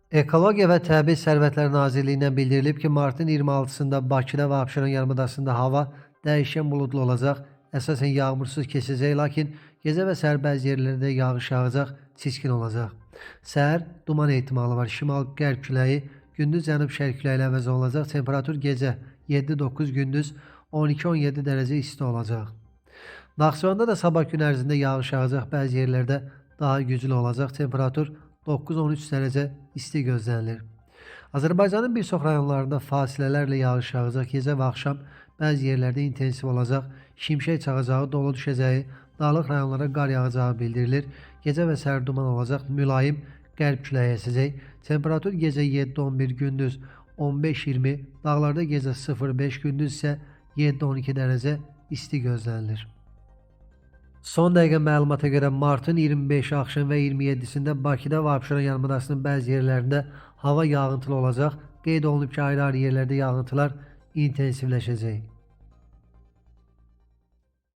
Ekologiya və Təbii Sərvətlər Nazirliyindən bildirilib ki, martın 26-sında Bakıda və Abşeron yarımadasında hava dəyişkən buludlu olacaq, əsasən yağmursuz keçəcək, lakin gecə və səhər bəzi yerlərdə yağış yağacaq, çiskin olacaq. Səhər duman ehtimalı var, şimal-qərb küləyi, gündüz cənub-şərq küləyi ilə əvəz olunacaq, temperatur gecə 7-9, gündüz 12-17 dərəcə isti olacaq. Naxçıvanda da sabah gün ərzində yağış yağacaq, bəzi yerlərdə daha güclü olacaq, temperatur 9-13 dərəcə isti gözlənilir. Azərbaycanın bir çox rayonlarında fasilələrlə yağış yağacaq, gecə və axşam bəzi yerlərdə intensiv olacaq, şimşək çaxacağı, dolu düşəcəyi, dağlıq rayonlara qar yağacağı bildirilir. Gecə və səhər duman olacaq, mülayim qərb küləyi əsəcək, temperatur gecə 7-11, gündüz 15-20, dağlarda gecə 0-5, gündüz isə 7-12 dərəcə isti gözlənilir. Son dəqiqə məlumata görə martın 25 axşam və 27-sində Bakıda və Abşeron yarımadasının bəzi yerlərində hava yağıntılı olacaq. Qeyd olunub ki, ayrı-ayrı yerlərdə yağıntılar intensivləşəcək.